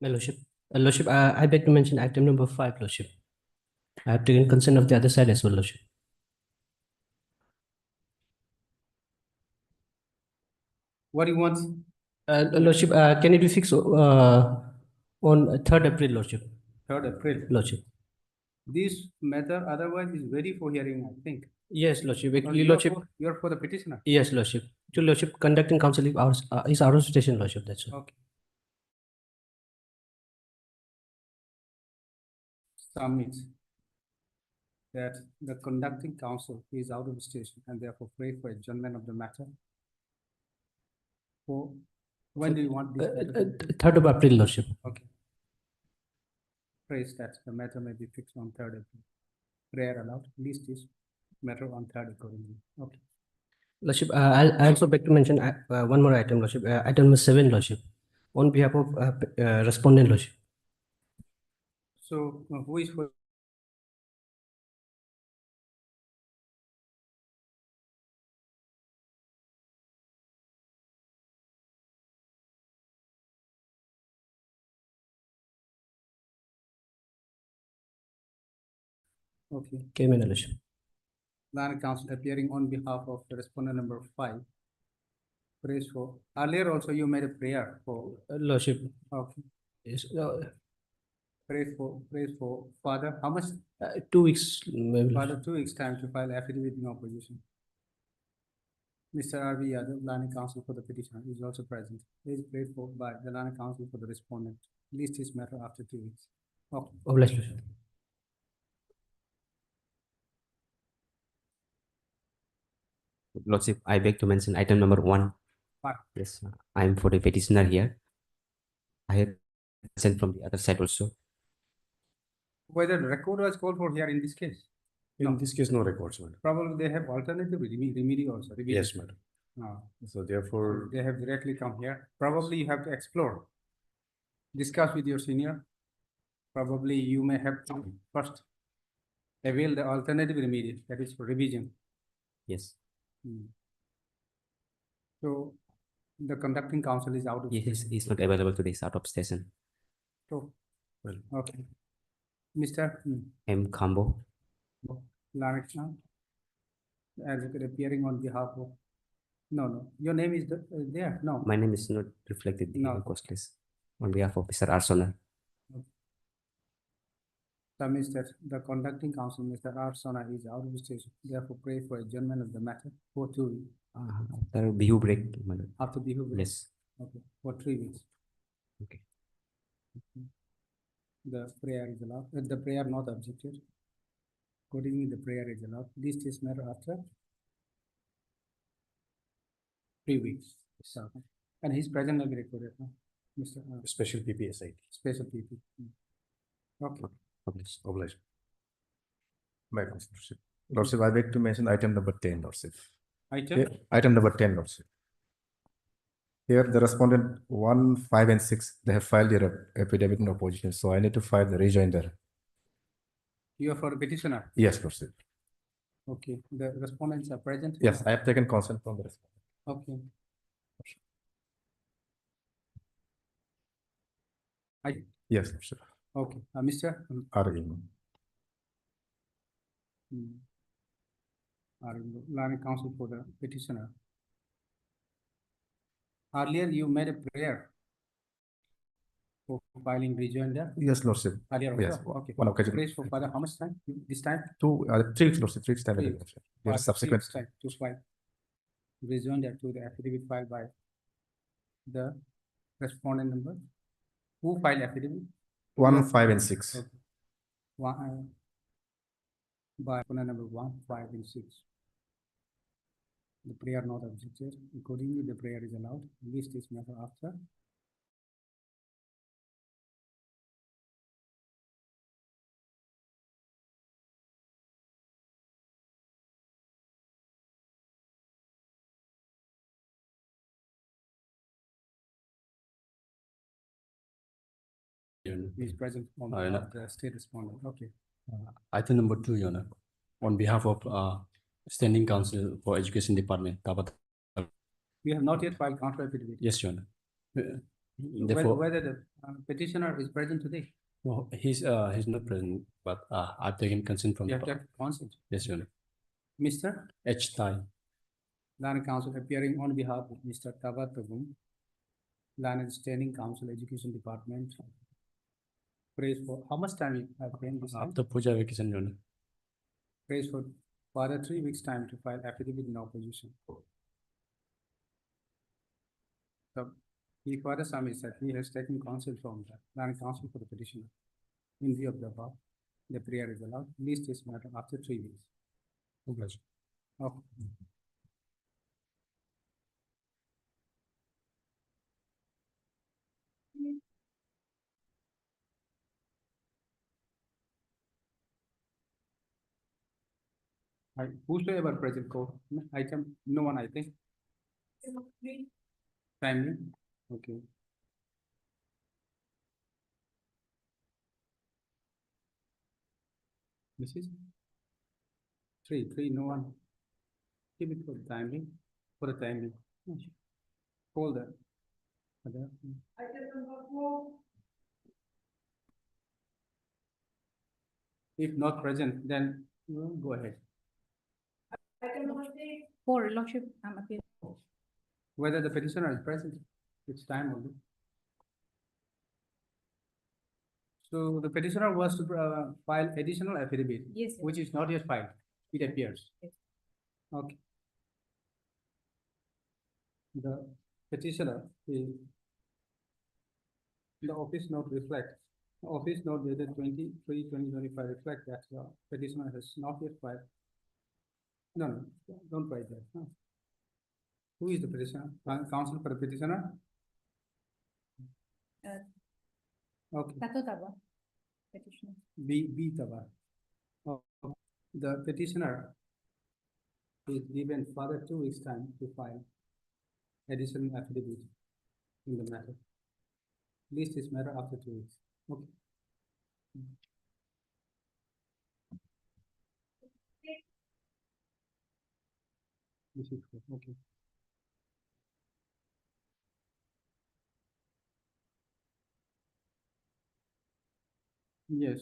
My Lordship, Lordship, I beg to mention item number 5, Lordship. I have taken consent of the other side as well, Lordship. What do you want? Lordship, can it be fixed on 3rd April, Lordship? 3rd April. Lordship. This matter otherwise is ready for hearing, I think. Yes, Lordship. Or Actually, Lordship. You're for the petitioner. Yes, Lordship. To Lordship, conducting counsel is out of station, Lordship. That's all. Okay. Submit that the conducting counsel is out of station and therefore pray for adjournment of the matter. For when do you want this matter? 3rd of April, Lordship. Okay. Prays that the matter may be fixed on 3rd April. Prayer allowed. List this matter on 3rd accordingly. Okay. Lordship, I also beg to mention one more item, Lordship. Item number 7, Lordship. On behalf of respondent, Lordship. So who is for? Okay. Came in, Lordship. Land Council appearing on behalf of the respondent number 5. Praise for. Earlier also you made a prayer for. Lordship. Okay. Yes. Praise for Father. How much? 2 weeks. Maybe. Father, 2 weeks time to file affidavit in opposition. Mr. R.V. Yadav, Land Council for the petitioner, is also present. He is prayed for by the Land Council for the respondent. List this matter after 2 weeks. Okay. Obliged, Lordship. Lordship, I beg to mention item number 1. Fine. Yes, I am for the petitioner here. I have consent from the other side also. Whether the record was called for here in this case? In this case, no records, madam. Probably they have alternative remedy also. Yes, madam. So therefore, They have directly come here. Probably you have to explore. Discuss with your senior. Probably you may have to first avail the alternative remedy, that is for revision. Yes. So the conducting counsel is out of. Yes, is not available today, is out of station. So, well, okay. Mr. M. Kambo. Larakshan, advocate appearing on behalf of. No. Your name is there. No. My name is not reflected in the request list. On behalf of Mr. Arsona. Submits that the conducting counsel, Mr. Arsona, is out of station. Therefore, pray for adjournment of the matter for 2 weeks. After Bihu break, madam. After Bihu break? Yes. Okay, for 3 weeks. Okay. The prayer is allowed. The prayer not objected. Accordingly, the prayer is allowed. List this matter after 3 weeks. So, and his present may be recorded. Mr. special PPSIT. Special PP. Okay. Obliged. My Lordship. Lordship, I beg to mention item number 10, Lordship. Item number 10, Lordship. Here, the respondent 1, 5, and 6, they have filed their affidavit in opposition. So I need to file the rejoinder. You are for the petitioner? Yes, Lordship. Okay. The respondents are present? Yes, I have taken consent from the respondent. Okay. Yes, Lordship. Okay. Mr. Argument. Land counsel for the petitioner. Earlier, you made a prayer for filing rejoinder. Yes, Lordship. Earlier, yes. Okay. One occasion. Praise for Father. How much time? This time? 3 weeks, Lordship. 3 weeks time. 3 weeks. Yes, subsequent. 3 weeks time to file rejoinder to the affidavit filed by the respondent number. Who filed affidavit? 1, 5, and 6. Okay. By respondent number 1, 5, and 6. The prayer not objected. Accordingly, the prayer is allowed. List this matter after. He is present on the state respondent. Okay. Item number 2, Your Honor. On behalf of Standing Council for Education Department, Tabat. We have not yet filed counter affidavit. Yes, Your Honor. Therefore, Whether the petitioner is present today, no, he's not present, but I've taken consent from you the have kept consent. yes, Your Honor. Mr. H. Tai. Land Council appearing on behalf of Mr. Tabatagum, Land Standing Council Education Department. Praise for, how much time you have been this time? After Puja vacation, Your Honor. Praise for further 3 weeks' time to file affidavit in opposition. So he further submits that he has taken counsel from the Land Council for the petitioner. In view of the above, the prayer is allowed. List this matter after 3 weeks. Pleasure. Okay. Whosoever present court, item, no one, I think. Timely, okay. This is three, no one. Keep it for the timely, Hold that. Other. If not present, then go ahead. For Your Lordship, I'm appealing. Whether the petitioner is present, it's time only. So the petitioner was to file additional affidavit, Yes, sir. which is not yet filed, it appears. Yes. Okay. The petitioner is the office note reflects, office note dated 23/2025 reflect that the petitioner has not yet filed. No, don't write that. No. Who is the petitioner? Counsel for the petitioner? Okay. Tato Taba, petitioner. B Tabar. The petitioner is given further 2 weeks' time to file additional affidavit in the matter. List this matter after 2 weeks. Okay. This is good. Okay. Yes.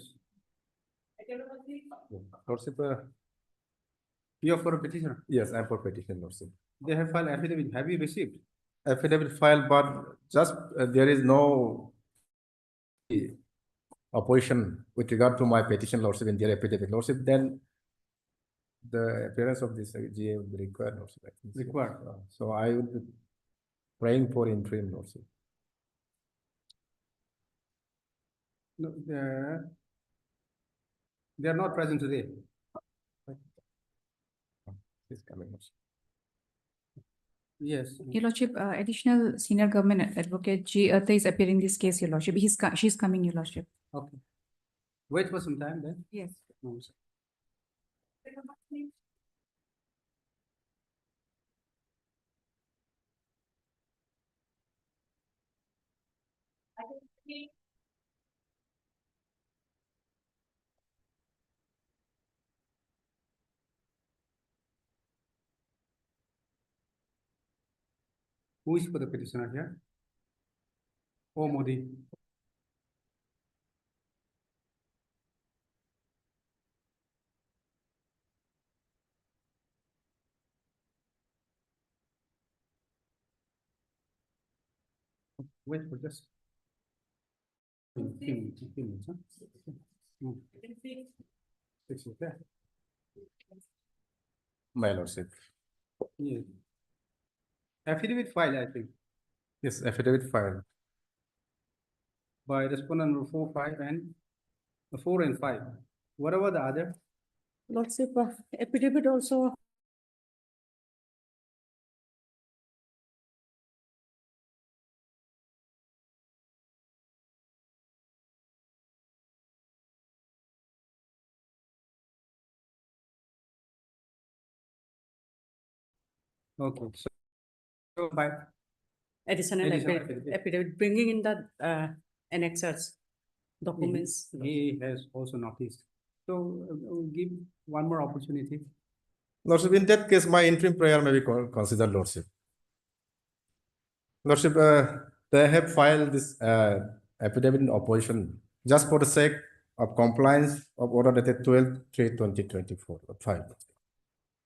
Lordship, You are for a petitioner. yes, I'm for petition, Lordship. They have filed affidavit. Have you received? Affidavit filed, but just there is no opposition with regard to my petition, Lordship, in their affidavit, Lordship, then the appearance of this GA would be required, Lordship. I think so. Required. So I would be praying for interim, Lordship. No, they are not present today. Please come in, Lordship. Yes. Your Lordship, additional senior government advocate G. Artha is appearing in this case, Your Lordship. She's coming, Your Lordship. Okay. Wait for some time then. Yes. No, sir. Who is for the petitioner here? Oh, Modi. Wait for just. Few minutes, huh? Hmm. 6, okay. My Lordship. Yeah. Affidavit file, I think, Yes, affidavit filed. by respondent number 4, 5 and 4 and 5. What about the other? Lordship, affidavit also. Okay, so by Additional Additional affidavit, affidavit, bringing in the annexers, documents. he has also noticed. So we'll give one more opportunity. Lordship, in that case, my interim prayer may be considered, Lordship. Lordship, they have filed this affidavit in opposition just for the sake of compliance of order dated 12/3/2024. Fine.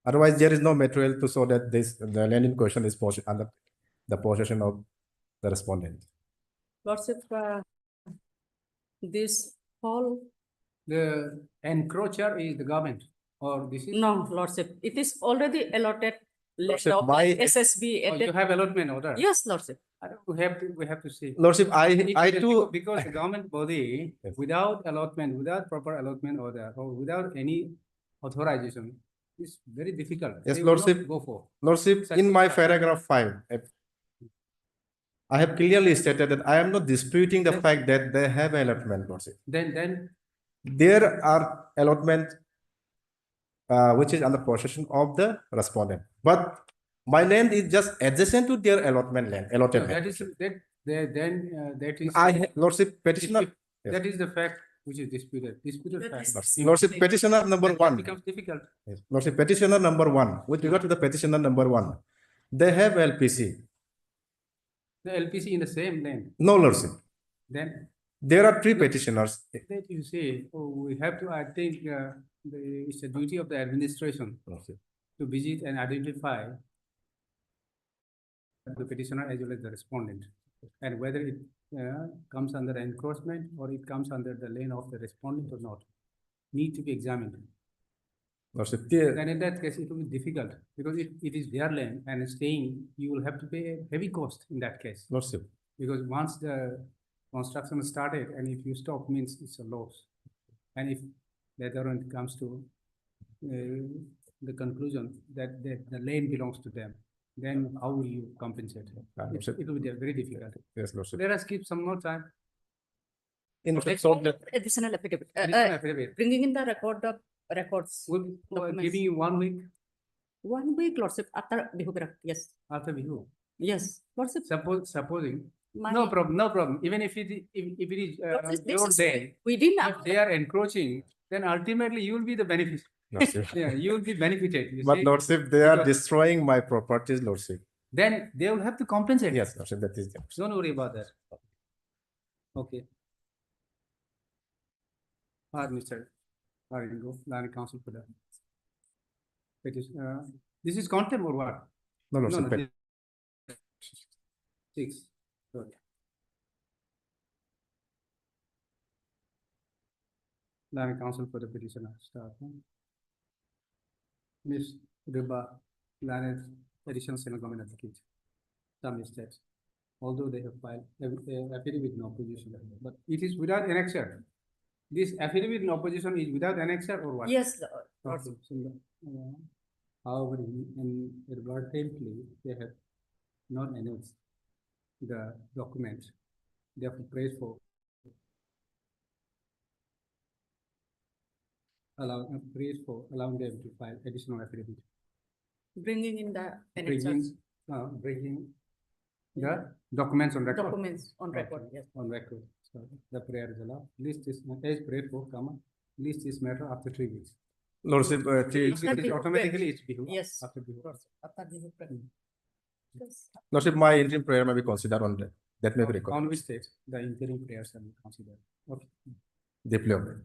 Otherwise, there is no material to show that the land in question is under the possession of the respondent. Lordship, this whole, The encroacher is the government, or this is? no, Lordship, it is already allotted land Lordship, of my- SSB. Oh, you have allotment order? Yes, Lordship. We have to see. Lordship, I If- too. Because the government body, Yes. without allotment, without proper allotment order, or without any authorization, it's very difficult. Yes, They will not Lordship. Go for. Lordship, in my paragraph 5, I have clearly stated that I am not disputing the fact that they have allotment, Lordship. Then, There are allotment which is under possession of the respondent. But my land is just adjacent to their allotment land, allotted that land. is, that is. Lordship petitioner, dispute- yes. That is the fact which is disputed That fact. is- Lordship petitioner number That 1. becomes difficult. Yes. Lordship petitioner number 1. With regard to the petitioner number 1, they have LPC. The LPC in the same land, No, Lordship. then There are 3 petitioners. that you say, oh, we have to, I think, it's a duty of the administration Lordship. to visit and identify the petitioner as well as the respondent, and whether it comes under encroachment or it comes under the lane of the respondent or not, need to be examined. Lordship, Then in that case, it will be difficult, because it is their land and staying, you will have to pay a heavy cost in that case. Lordship. Because once the construction started, and if you stop, means it's a loss. And if later on it comes to the conclusion that the land belongs to them, then how will you compensate? It will be very difficult. Yes, Lordship. Let us keep some more time. In Okay. so that Additional affidavit. Additional affidavit. Bringing in the records. We'll be Documents. giving you 1 week 1 week, Lordship, after Bihu Perak. Yes, after Bihu. yes, Lordship. Supposing, my- no problem. Even if it is Lordship, this your is day, Within, if they are encroaching, then ultimately you will be the benefit. Lordship. Yeah, you will be benefited. You But see? Lordship, they are Because- destroying my properties, Lordship. Then they will have to compensate. Yes, Lordship, that is. Don't worry about that. Okay. Mr. Haringo, Land Council for that. This is contempt or what? No, No, Lordship. no, this- 6. Good. Land Council for the petitioner, start. Ms. Riba, Land Additional Senate Government Advocate. Some mistakes. Although they have filed affidavit with no opposition, but it is without annexure. This affidavit in opposition is without annexure or what? yes, Okay, so, however, inadvertently, they have not annexed the document. Therefore, praise for allowing them to file additional affidavit. bringing in the Bringing, annexes, bringing the documents on record. documents on record, Okay, yes. On record. So the prayer is allowed. List is, as prayed for, comma, list is matter after 3 weeks. Lordship, After Bihu Automatically it's Bihu. Yes. After Bihu. After Bihu Perak. Yes. Lordship, my interim prayer may be considered on that. That may be On required. which state the interim prayers are considered. Okay. Deeply okay.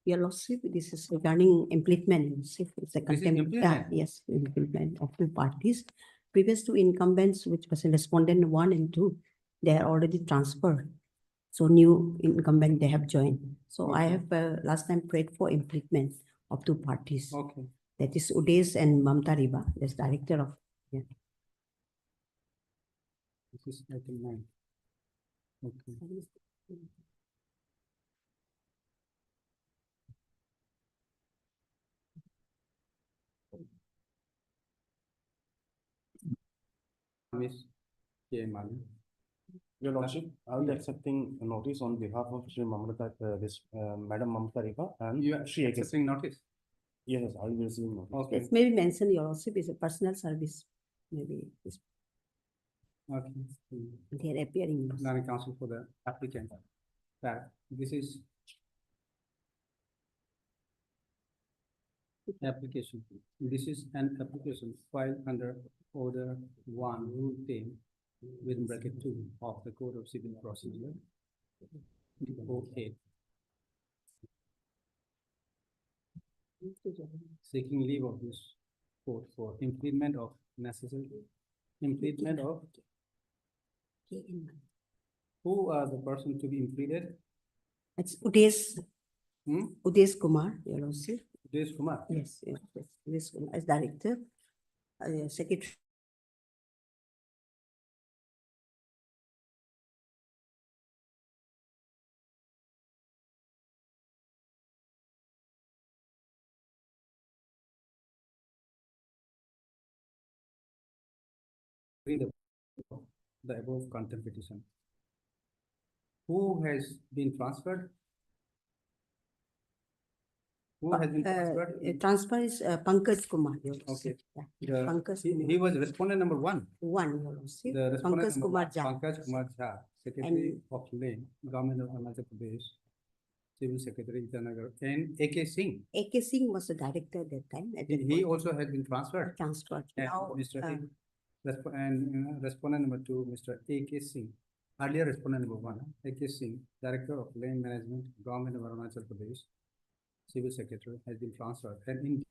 Your Lordship, this is regarding implement. Lordship. It's a This is contempt. implement? Yes, implement of 2 parties. Previous 2 incumbents, which was respondent 1 and 2, they are already transferred. So new incumbent, they have joined. So I Okay. have last time prayed for implement of 2 parties. Okay. That is Udes and Mamta Riba, that's director of. This is item 9. Okay. Miss K. Mali. Your Lordship, I will be accepting a notice on behalf of Shri Mamata, Madam Mamata Riba and You are Shri Ekes. accepting notice? Yes, I will be receiving notice. Okay. It's maybe mentioned, Your Lordship, is a personal service. Maybe it's- Okay. they are appearing. Land Council for the applicant. That this is application. This is an application filed under Order 1, Rule 10, within bracket 2 of the Code of Civil Procedure. Okay. Seeking leave of this court for implement of who are the person to be implemented? It's Udesh, Hmm? Udesh Kumar, Your Lordship. Udesh Kumar. Yes, yes, yes. Udesh Kumar as director, secretary. Read the above content petition. Who has been transferred? Who has been transferred? Transfer is Pankaj Kumar. Your Okay. Lordship. Yeah. The- Pankaj he Kumar. was respondent number 1. One, Your Lordship. The respondent Pankaj number Kumar one, Jha. Pankaj Kumar Jha, Secretary of Lane, Government of Arunachal Pradesh, Civil Secretary Itanagar, and AK Singh. AK Singh was the director at that time. At that He point. also has been transferred. Transferred. And Now, Mr. Respondent number 2, Mr. AK Singh. Earlier respondent number 1, AK Singh, Director of Land Management, Government of Arunachal Pradesh, Civil Secretary, has been transferred. And in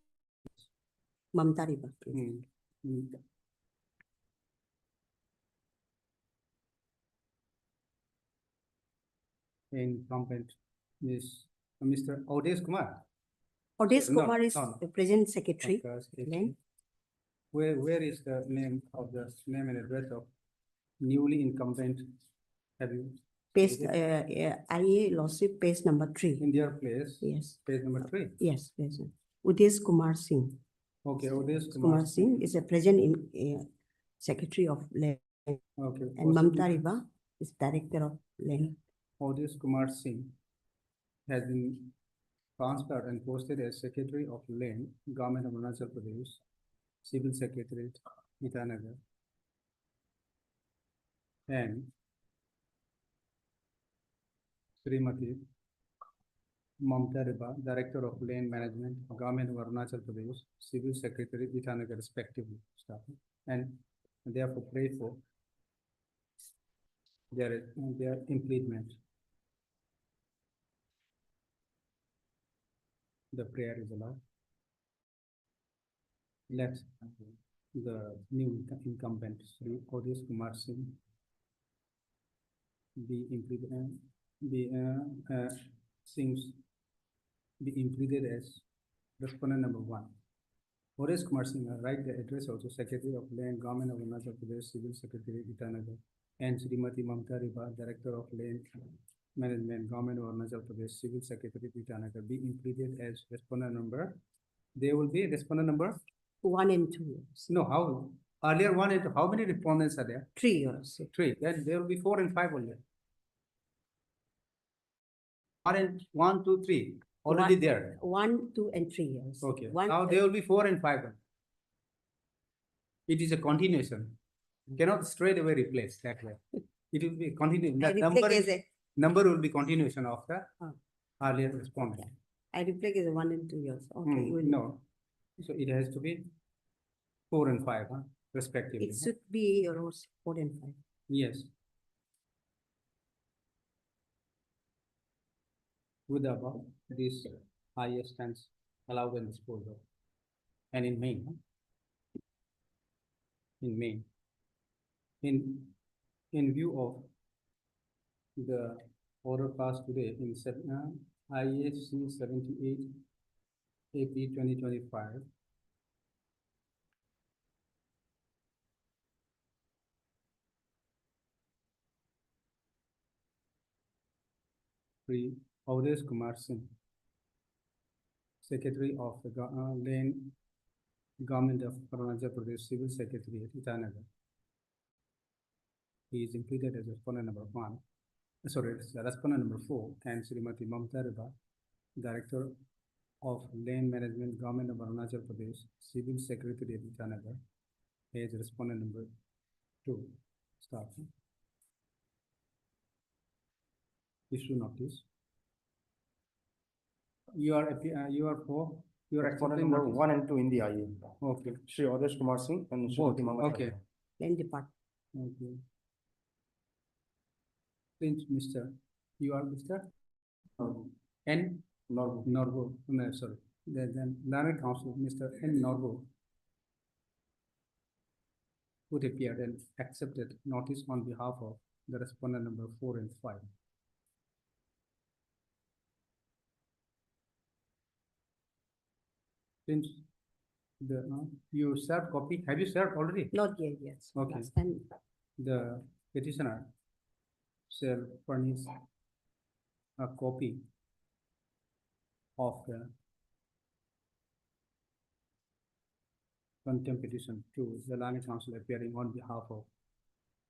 Mamta Riba. incumbent is Mr. Udesh Kumar. Udesh No, Kumar is no, no. the present secretary. Because it- Land. Where is the name and address of newly incumbent? Have you? Page, stated? IA Lordship, page number 3. In their place, Yes, page number 3. yes, yes. Udesh Kumar Singh. Okay, Udesh Kumar Singh is a present secretary of Land. Okay. And Mamta Riba is director of Land. Udesh Kumar Singh has been transferred and posted as Secretary of Land, Government of Arunachal Pradesh, Civil Secretariat, Itanagar. And Srimati Mamta Riba, Director of Land Management, Government of Arunachal Pradesh, Civil Secretary, Itanagar, respectively. Staff. And therefore pray for their implement. The prayer is allowed. Let the new incumbent, Sri Udesh Kumar Singh, be implemented, be implemented as respondent number 1. Udesh Kumar Singh, write the address also Secretary of Land, Government of Arunachal Pradesh, Civil Secretary, Itanagar, and Srimati Mamta Riba, Director of Land Management, Government of Arunachal Pradesh, Civil Secretary, Itanagar, be implemented as respondent number. There will be respondent number. 1 and 2. No, how? Earlier 1 and 2, how many respondents are there? 3 Your Lordship. 3. Then there will be 4 and 5 only. 1, 2, 3 already there. 1, 2, and 3 years. Okay. One, Now there will be 4 and 5. It is a continuation. Cannot straight away replace that way. It will be continuing. I That number, reflect as a, number will be continuation of the Oh. earlier respondent. I reflect as a 1 and 2 years. Okay. Hmm, you will- no. So it has to be 4 and 5, respectively. It should be Your Lordship, 4 and 5. Yes. With the above, this IS stands allowed and disposed of. And in main. In view of the order passed today in IAC 78 AP 2025. Sri Udesh Kumar Singh, Secretary of the Land Government of Arunachal Pradesh, Civil Secretary, Itanagar. He is included as respondent number 1. Sorry, it's respondent number 4, and Srimati Mamta Riba, Director of Land Management, Government of Arunachal Pradesh, Civil Secretary, Itanagar, as respondent number 2. Start. Issue notice. You are for You are Respondent accepting number notice? 1 and 2 in the IE. Okay, Shri Adesh Kumar Singh and Both, Shrimati Mamata okay. Riva. Then depart. okay. Since Mr., you are Mr. N. Norbu. Norgo, no, sorry, then learned counsel, Mr. N. Norgo, would appear and accepted notice on behalf of the respondent number 4 and 5. Since you served copy, have you served already? Not yet, yes. Okay. Last time, The petitioner shall furnish a copy of the contempt petition to the learned counsel appearing on behalf of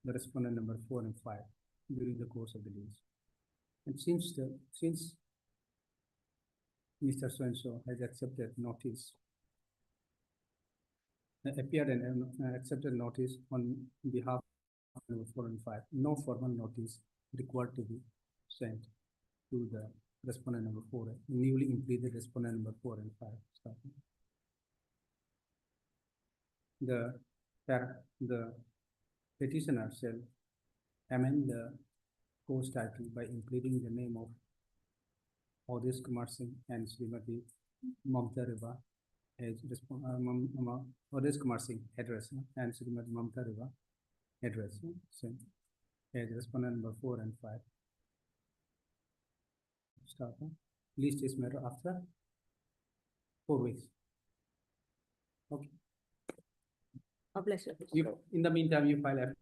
the respondent number 4 and 5 during the course of the days. And since Mr. So-and-so has accepted notice, appeared and accepted notice on behalf of number 4 and 5, no formal notice required to be sent to the respondent number 4, newly implemented respondent number 4 and 5. The petitioner shall amend the course title by including the name of Adesh Kumar Singh and Srimati Mamta Riva as Adesh Kumar Singh address and Srimati Mamta Riva address as respondent number 4 and 5. Start. List this matter after 4 weeks. Okay. God bless you. You, in the meantime, you file a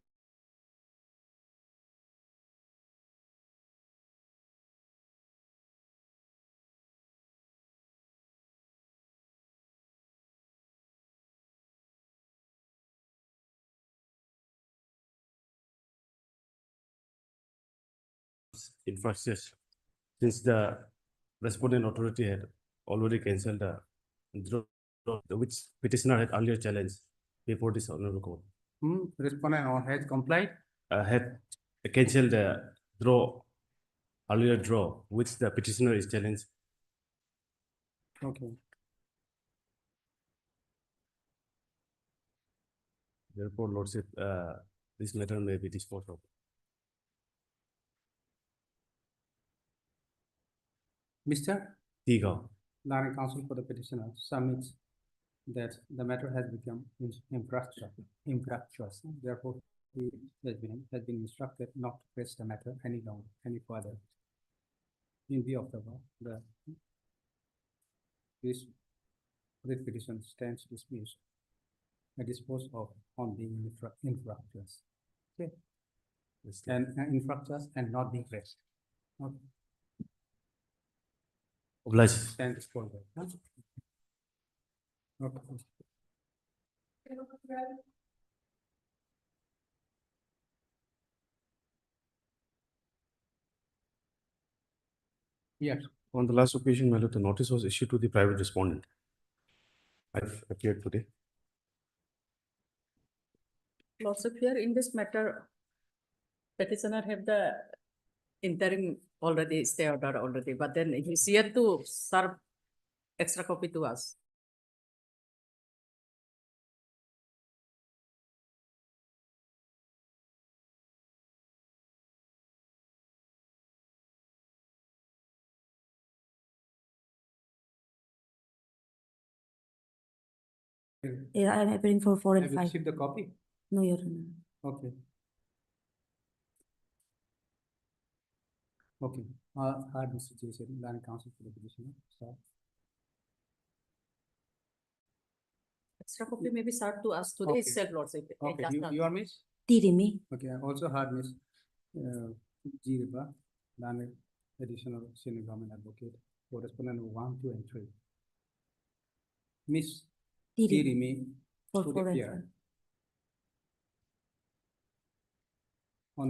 Infrastructure, since the respondent authority had already cancelled the which petitioner had earlier challenged before this honorable court, respondent or has complied. had cancelled the earlier draw, which the petitioner is challenged. Okay. Therefore, Lordship, this matter may be disposed of. Mr. Tiga. Learned counsel for the petitioner submits that the matter has become impractious. Therefore, he has been instructed not to press the matter any further. In view of the above, this petition stands dismissed and disposed of on being infractious. Okay. And infractious and not being pressed. Okay. Obliged. Stand disposed of. Okay. Yes. On the last occasion, my lord, the notice was issued to the private respondent. I've appeared today. Lordship, here in this matter, petitioner have the interim already stay order already, but then he's here to serve extra copy to us. Yeah, I'm appearing for 4 and Have you 5. received the copy? No, Your Honor. Okay. Okay. Hard Mr. Jason, Learned counsel for the petitioner. So, Extra copy may be served to us today Okay. itself, Lordship. okay, Just you are Miss? Tirimi. Okay, I also heard Miss G. Riba, Learned additional senior government advocate for respondent 1, 2, and 3. Miss G. Tirimi. Rimi For would 4 and appear 5.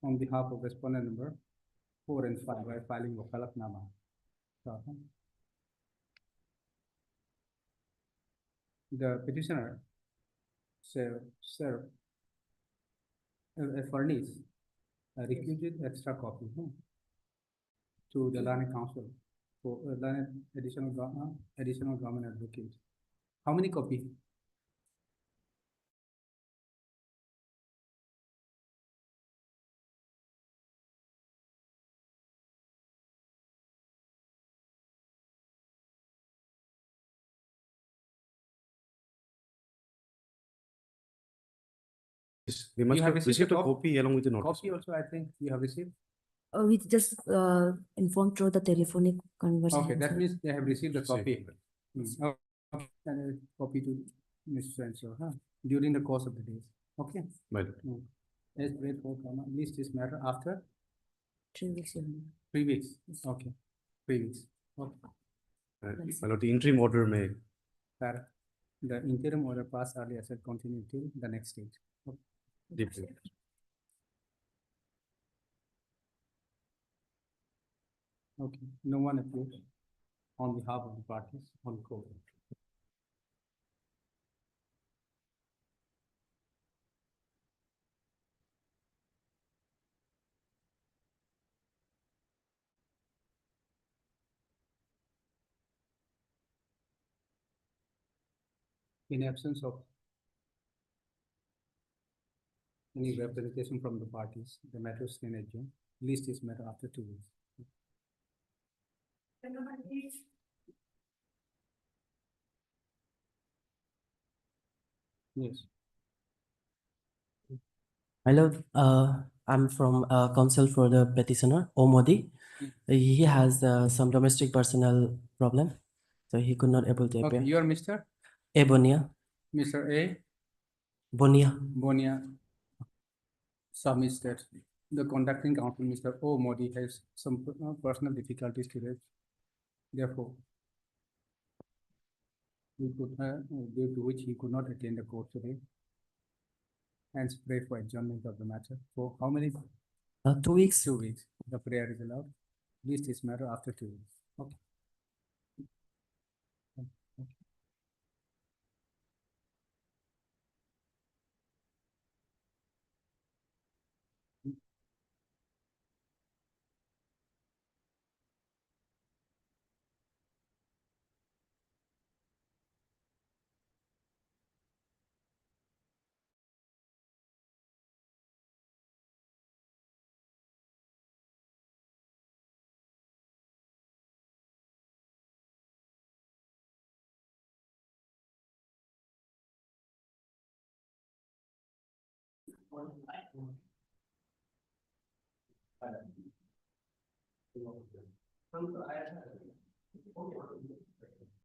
on behalf of respondent number 4 and 5 by filing Wakalatnama. The petitioner shall furnish a requisite extra copy to the learned counsel for learned additional government advocate. How many copy? We must have have received received the a copy along with the notice. Copy also, I think you have received. We just informed through the telephonic conversation. Okay, that sir. means they have received the Received. copy. Okay, and a copy to Mr. Sensor, huh? During the course of the days. Okay. Right. Let's wait for list this matter after 3 weeks. Your Honor. 3 weeks. Okay. 3 weeks. Okay. My lord, the interim order may. That the interim order pass earlier shall continue till the next stage. Okay. Deeply. Okay, no one appears on behalf of the parties on court. In absence of any representation from the parties, the matter is can adjourn. List is matter after 2 weeks. Yes. Hello, I'm from counsel for the petitioner, Omodi. He has some domestic personal problem, so he could not able to Okay, appear. you are Mr. Ebonia, Mr. A. Bonia. Bonia submits that the conducting counsel, Mr. O. Modi, has some personal difficulties today. Therefore, due to which he could not attend the court today. Hence, pray for adjournment of the matter for how many? 2 weeks. 2 weeks. The prayer is allowed. List this matter after 2 weeks. Okay.